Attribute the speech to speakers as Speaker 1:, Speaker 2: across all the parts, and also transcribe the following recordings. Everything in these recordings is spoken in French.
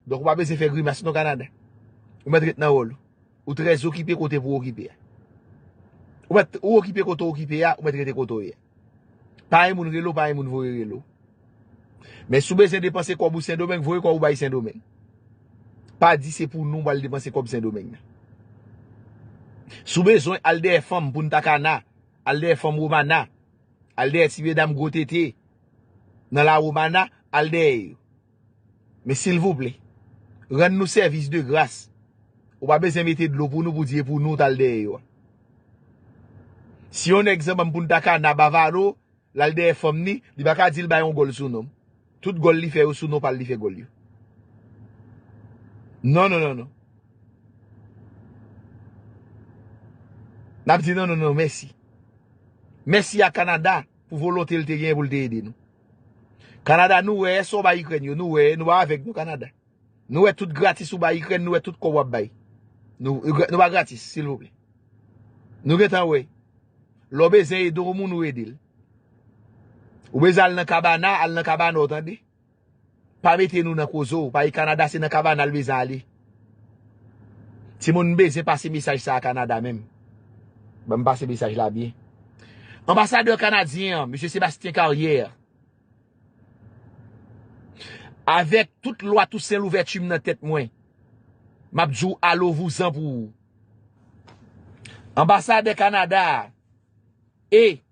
Speaker 1: Donc, on va pas faire grimace dans le Canada. Ou mettre dans rôle. Ou très occupé côté pour occuper. Ou occupé côté occupé, ou mettre côté. Pas un moun relo, pas un moun voye relo. Mais si vous besoin dépenser comme Saint-Domingue, voyez quoi ou bail Saint-Domingue. Pas dit c'est pour nous, on va dépenser comme Saint-Domingue. Si vous besoin al des femmes pour Ntakana, al des femmes Romana, al des si mesdames Gotete, dans la Romana, al des. Mais s'il vous plaît, rendez-nous service de grâce. Ou pas besoin mettre de l'eau pour nous, pour dire pour nous, tal des. Si on exemple pour Ntakana, Bavaro, l'al des femmes ni, il va pas dire qu'il y a un gol sous nous. Tout gol li fait sous nous, pas li fait gol. Non. N'a dit non, merci. Merci à Canada pour volonté le terrain pour aider nous. Canada nous est so ba Ukraine nous avec nous Canada. Nous est tout gratis ou ba Ukraine nous est tout ko wap bay. Nous pas gratis s'il vous plaît. Nous getan ouais. L'o besoin aider moun nous aider. Ou besoin al nan cabana entendez? Pas mettre nous dans kozo, pas Canada c'est dans cabana al besoin aller. Si moun besoin passer message ça à Canada même. Ben passer message là bien. Ambassadeur canadien, M. Sébastien Carrière, avec toute loi, tout seul ouverture dans tête moi, m'abdjou allo vous en pour. Ambassadeur Canada et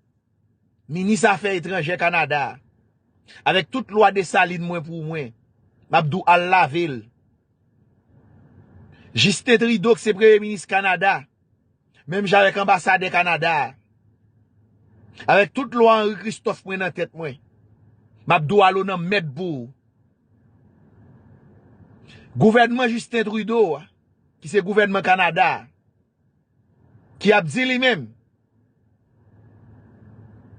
Speaker 1: ministre Affaires étrangères Canada, avec toute loi de saline moi pour moi, m'abdou al la ville. Justin Trudeau, c'est premier ministre Canada, même j'avec ambassadeur Canada. Avec toute loi Henri Christophe moi dans tête moi. M'abdou allo nan met bou. Gouvernement Justin Trudeau qui c'est gouvernement Canada qui a dit lui-même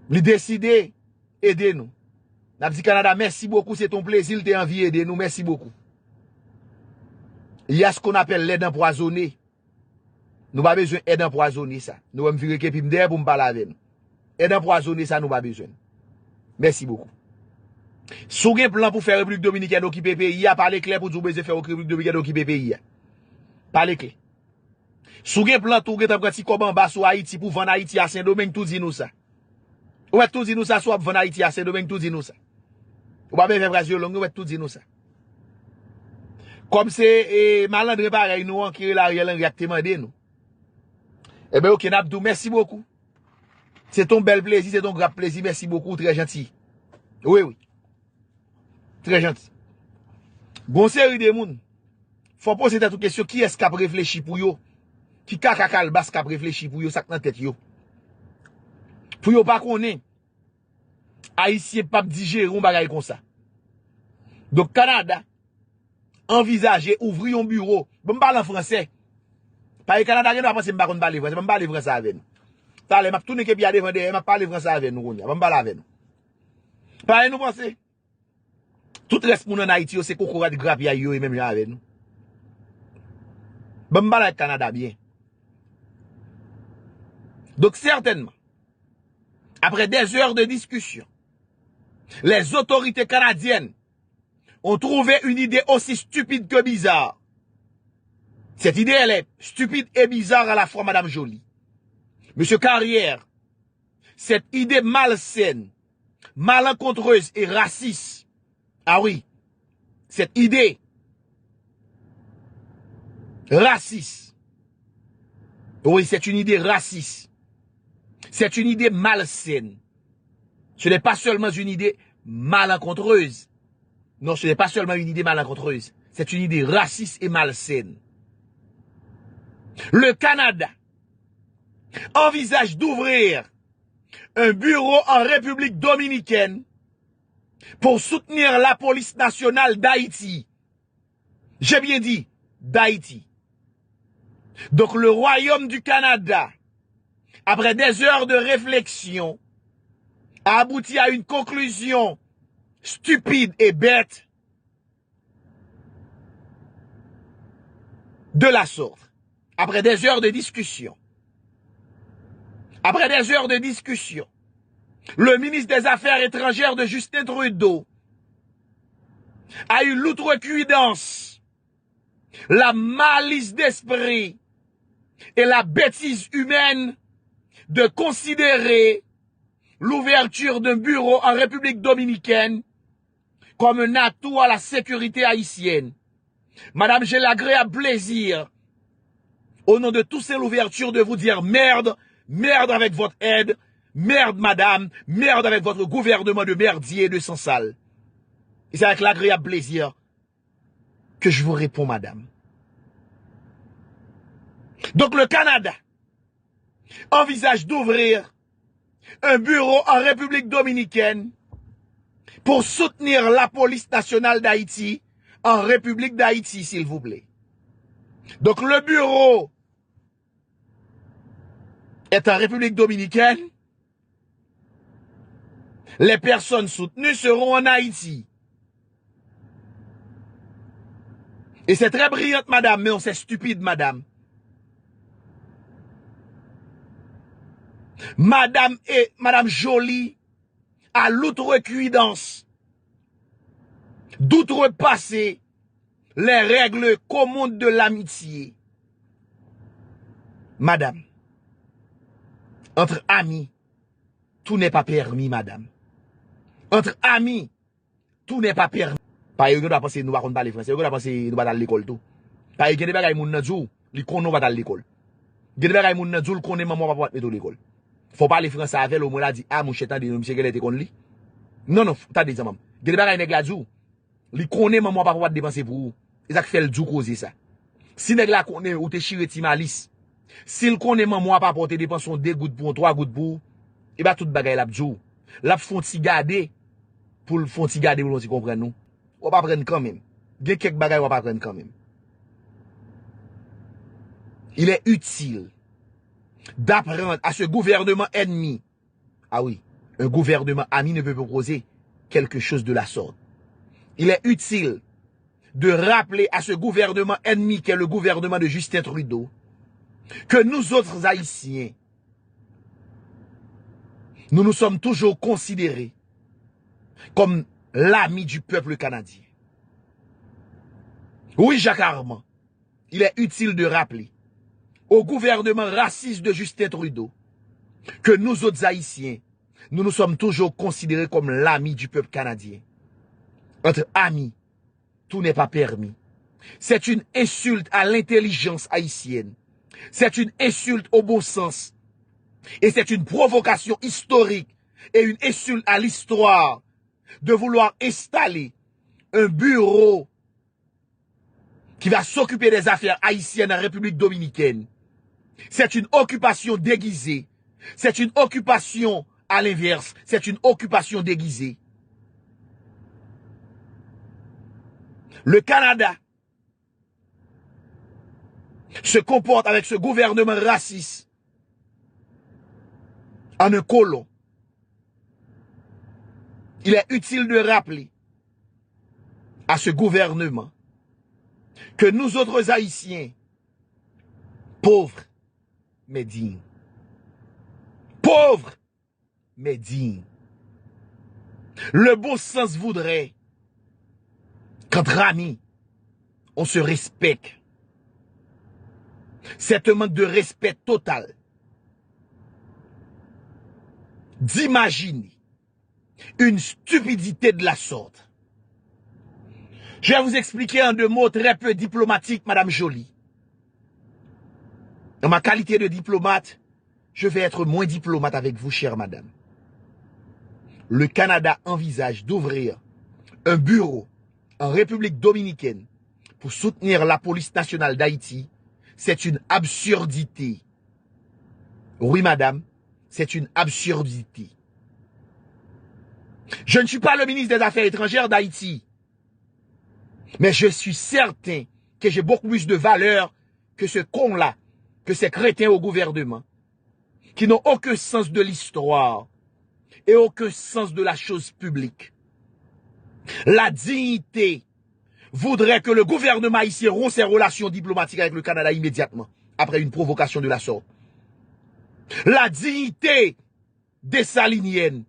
Speaker 1: il décidé aider nous. N'a dit Canada merci beaucoup, c'est ton plaisir, t'es envie aider nous, merci beaucoup. Il y a ce qu'on appelle l'aide empoisonnée. Nous pas besoin d'aide empoisonnée ça. Nous allons virer que puis m'der pour me parler avec nous. Aide empoisonnée ça nous pas besoin. Merci beaucoup. Sou gen plan pour faire République Dominicaine occuper pays, a parler clair pour vous besoin faire République Dominicaine occuper pays. Parler clair. Sou gen plan tout gen prati comme en bas sur Haïti pour vendre Haïti à Saint-Domingue tout dit nous ça. Ou tout dit nous ça soit vendre Haïti à Saint-Domingue tout dit nous ça. Ou pas faire Brasil long ou tout dit nous ça. Comme c'est malandre pareil nous en qui la Ariel exactement de nous. Eh ben OK Nabdou merci beaucoup. C'est ton bel plaisir, c'est ton grand plaisir, merci beaucoup, très gentil. Oui. Très gentil. Bon série de moun. Faut poser toute question qui est-ce qui a réfléchi pour yo? Qui kakakal bas qui a réfléchi pour yo ça dans tête yo? Pour yo pas connaît. Haïtien pas digérer un bagay comme ça. Donc Canada envisager ouvrir un bureau. Bon parle en français. Pas Canada qui doit penser m'pa konn parler français, m'pa parler français avec nous. Tale m'a tourner que bien devant derrière, m'a parler français avec nous m'pa parler avec nous. Pas nous penser. Tout reste moun en Haïti c'est cocorat de grapia yo et même gens avec nous. Bon parler Canada bien. Donc certainement après des heures de discussion, les autorités canadiennes ont trouvé une idée aussi stupide que bizarre. Cette idée, elle est stupide et bizarre à la fois, Madame Jolie. Monsieur Carrière, cette idée malsaine, malencontreuse et raciste. Ah oui, cette idée raciste. Oui, c'est une idée raciste. C'est une idée malsaine. Ce n'est pas seulement une idée malencontreuse. Non, ce n'est pas seulement une idée malencontreuse. C'est une idée raciste et malsaine. Le Canada envisage d'ouvrir un bureau en République dominicaine pour soutenir la police nationale d'Haïti. J'ai bien dit d'Haïti. Donc le Royaume du Canada, après des heures de réflexion, a abouti à une conclusion stupide et bête de la sorte. Après des heures de discussion, le ministre des Affaires étrangères de Justin Trudeau a eu l'outrecuidance la malice d'esprit et la bêtise humaine de considérer l'ouverture d'un bureau en République dominicaine comme un atout à la sécurité haïtienne. Madame, j'ai l'agréable plaisir, au nom de tous ces l'ouverture, de vous dire merde, merde avec votre aide, merde madame, merde avec votre gouvernement de merdier et de sang sale. Et c'est avec l'agréable plaisir que je vous réponds, madame. Donc le Canada envisage d'ouvrir un bureau en République dominicaine pour soutenir la police nationale d'Haïti en République d'Haïti, s'il vous plaît. Donc le bureau est en République dominicaine. Les personnes soutenues seront en Haïti. Et c'est très brillante, madame, mais on c'est stupide, madame. Madame Jolie a l'outrecuidance d'outrepasser les règles communes de l'amitié. Madame, entre amis, tout n'est pas permis, madame. Entre amis, tout n'est pas permis. Pas yo doit penser nous va parler français, yo doit penser nous va à l'école tout. Pas yo des bagay moun nan djou, li kon nous va à l'école. Des bagay moun nan djou, li connaît maman papa mettre l'école. Faut parler français avec au moins la dit ah mon chétan de monsieur qu'elle était kon li. Non, t'as dit ça maman. Des bagay nèg la djou, li connaît maman papa dépenser pour vous. Et ça fait le djou causer ça. Si nèg la connaît ou te chire ti malice. S'il connaît maman papa te dépenser 2 gouttes pour 3 gouttes pour, et bah tout bagay la djou. La font ti garder pour le font ti garder pour l'on ti comprendre nous. On va prendre quand même. Il y a quelques bagages on va prendre quand même. Il est utile d'apprendre à ce gouvernement ennemi. Ah oui, un gouvernement ami ne peut proposer quelque chose de la sorte. Il est utile de rappeler à ce gouvernement ennemi qui est le gouvernement de Justin Trudeau que nous autres Haïtiens, nous nous sommes toujours considérés comme l'ami du peuple canadien. Oui, Jacques Armand, il est utile de rappeler au gouvernement raciste de Justin Trudeau que nous autres Haïtiens, nous nous sommes toujours considérés comme l'ami du peuple canadien. Entre amis, tout n'est pas permis. C'est une insulte à l'intelligence haïtienne. C'est une insulte au bon sens. Et c'est une provocation historique et une insulte à l'histoire de vouloir installer un bureau qui va s'occuper des affaires haïtiennes en République dominicaine. C'est une occupation déguisée. C'est une occupation à l'inverse. C'est une occupation déguisée. Le Canada se comporte avec ce gouvernement raciste en un colon. Il est utile de rappeler à ce gouvernement que nous autres Haïtiens, pauvres mais dignes, pauvres mais dignes, le bon sens voudrait qu'entre amis, on se respecte. C'est un manque de respect total d'imaginer une stupidité de la sorte. Je vais vous expliquer en 2 mots très peu diplomatiques, Madame Jolie. Dans ma qualité de diplomate, je vais être moins diplomate avec vous, chère madame. Le Canada envisage d'ouvrir un bureau en République dominicaine pour soutenir la police nationale d'Haïti. C'est une absurdité. Oui, madame, c'est une absurdité. Je ne suis pas le ministre des Affaires étrangères d'Haïti. Mais je suis certain que j'ai beaucoup plus de valeur que ce con-là, que ces crétins au gouvernement, qui n'ont aucun sens de l'histoire et aucun sens de la chose publique. La dignité voudrait que le gouvernement haïtien rompt ses relations diplomatiques avec le Canada immédiatement, après une provocation de la sorte. La dignité dessalinienne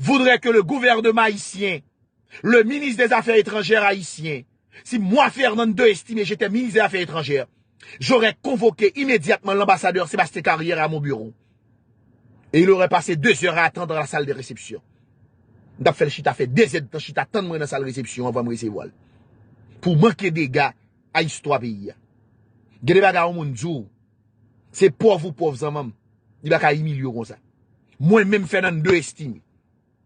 Speaker 1: voudrait que le gouvernement haïtien, le ministre des Affaires étrangères haïtien, si moi, Fernando estimé, j'étais ministre des Affaires étrangères, j'aurais convoqué immédiatement l'ambassadeur Sébastien Carrière à mon bureau. Et il aurait passé 2 heures à attendre dans la salle de réception. M't'a fait le chita fait 2 heures de temps, chita attendre moi dans la salle de réception avant de me recevoir. Pour manquer des gars à histoire pays. Gade baga au monde jour. C'est pauvre ou pauvre zamam. Il va ka humilier comme ça. Moi même Fernando estime.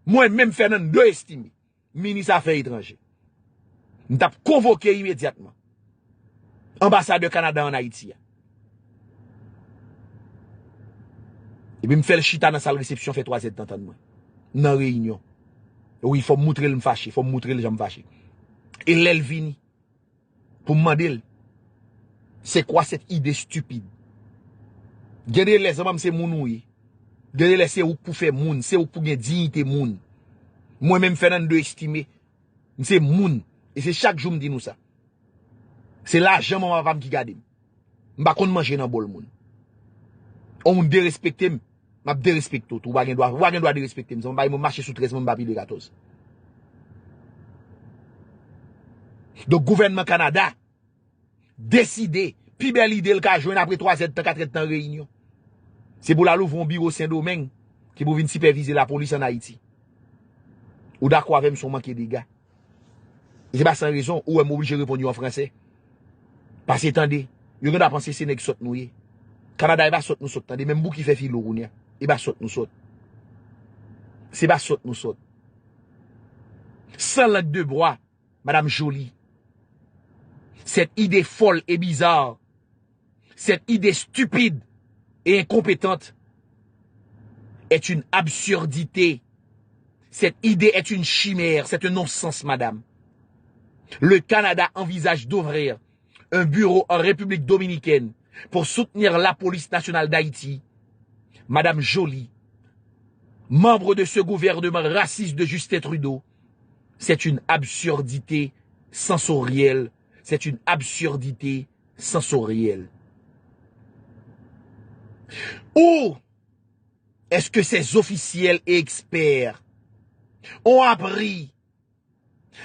Speaker 1: Moi même Fernando estime. Ministre des Affaires étrangères. M't'a convoqué immédiatement. Ambassadeur Canada en Haïti. Et puis me fait le chita dans la salle de réception fait 3 heures de temps moi. Dans réunion. Oui, il faut me montrer le fâché, il faut me montrer le j'aime fâché. Et l'elle vini pour me demander c'est quoi cette idée stupide. Gardez les hommes c'est moun oui. Gardez les c'est ou pour faire moun, c'est ou pour gagner dignité moun. Moi même Fernando estimé c'est moun et c'est chaque jour me dit nous ça. C'est l'argent maman femme qui garde. M'pa konn manger dans bol moun. On me dérespecter m'a dérespecte tout, ou pas droit de respecter m'son pas marcher sous 13 m'pa pile 14. Donc gouvernement Canada décidé pi belle idée le ka joindre après 3 ans 4 ans réunion. C'est pour la l'ouvrir un bureau Saint-Domingue qui pour venir superviser la police en Haïti. Ou d'accord avec son manque de gars. C'est pas sans raison ou est obligé de répondre en français. Parce que attendez, yo ganda penser c'est nèg saute nous. Canada il va saute nous saute attendez même bou qui fait filo rounia, il va saute nous saute. C'est pas saute nous saute. Sans langue de bois, Madame Jolie. Cette idée folle et bizarre, cette idée stupide et incompétente est une absurdité. Cette idée est une chimère, c'est un non-sens, madame. Le Canada envisage d'ouvrir un bureau en République dominicaine pour soutenir la police nationale d'Haïti. Madame Jolie, membre de ce gouvernement raciste de Justin Trudeau, c'est une absurdité sensorielle. C'est une absurdité sensorielle. Ou est-ce que ces officiels et experts ont appris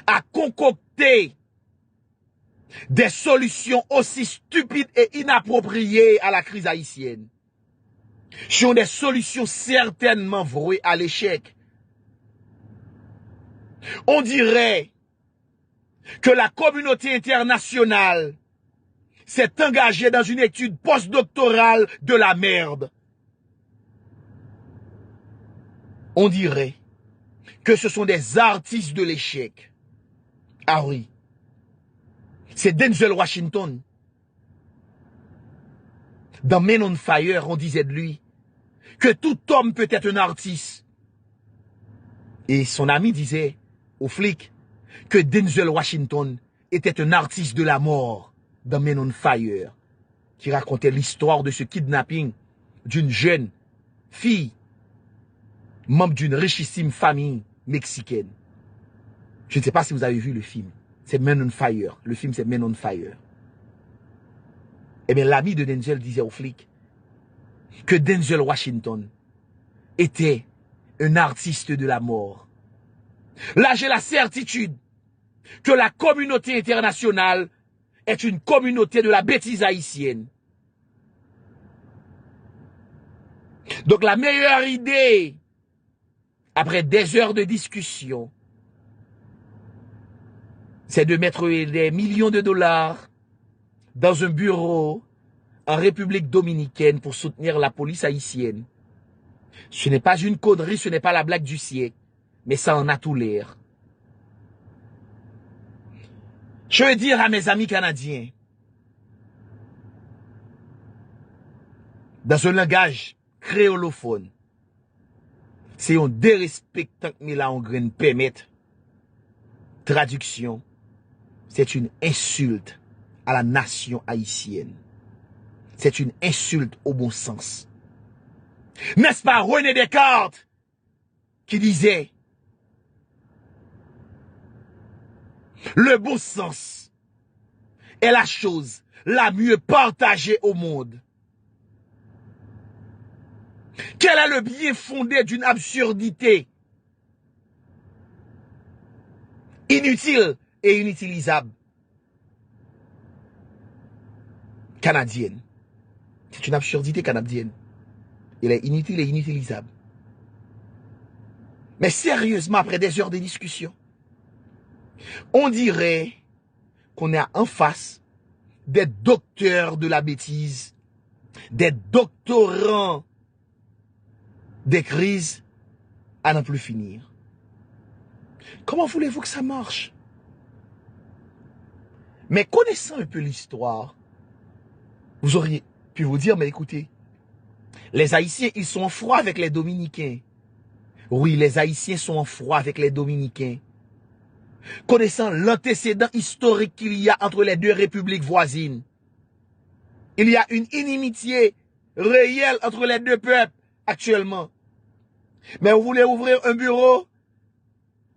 Speaker 1: à concocter des solutions aussi stupides et inappropriées à la crise haïtienne? Ce sont des solutions certainement vouées à l'échec. On dirait que la communauté internationale s'est engagée dans une étude postdoctorale de la merde. On dirait que ce sont des artistes de l'échec. Ah oui. C'est Denzel Washington. Dans Men on Fire, on disait de lui que tout homme peut être un artiste. Et son ami disait aux flics que Denzel Washington était un artiste de la mort dans Men on Fire, qui racontait l'histoire de ce kidnapping d'une jeune fille, membre d'une richissime famille mexicaine. Je ne sais pas si vous avez vu le film. C'est Men on Fire. Le film, c'est Men on Fire. Eh bien, l'ami de Denzel disait aux flics que Denzel Washington était un artiste de la mort. Là, j'ai la certitude que la communauté internationale est une communauté de la bêtise haïtienne. Donc la meilleure idée, après des heures de discussion, c'est de mettre des millions de dollars dans un bureau en République dominicaine pour soutenir la police haïtienne. Ce n'est pas une connerie, ce n'est pas la blague du siècle, mais ça en a tout l'air. Je veux dire à mes amis canadiens, dans un langage créolophone, c'est un dérespectant que là on graine permettre. Traduction, c'est une insulte à la nation haïtienne. C'est une insulte au bon sens. N'est-ce pas René Descartes qui disait le bon sens est la chose la mieux partagée au monde. Quel est le bien fondé d'une absurdité inutile et inutilisable? canadienne. C'est une absurdité canadienne. Elle est inutile et inutilisable. Mais sérieusement, après des heures de discussion, on dirait qu'on est en face des docteurs de la bêtise, des doctorants des crises à n'en plus finir. Comment voulez-vous que ça marche? Mais connaissant un peu l'histoire, vous auriez pu vous dire, mais écoutez, les Haïtiens, ils sont en froid avec les Dominicains. Oui, les Haïtiens sont en froid avec les Dominicains. Connaissant l'antécédent historique qu'il y a entre les deux républiques voisines, il y a une inimitié réelle entre les deux peuples actuellement. Mais vous voulez ouvrir un bureau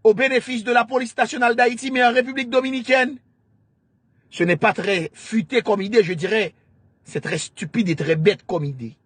Speaker 1: au bénéfice de la police nationale d'Haïti, mais en République dominicaine? Ce n'est pas très futé comme idée, je dirais. C'est très stupide et très bête comme idée.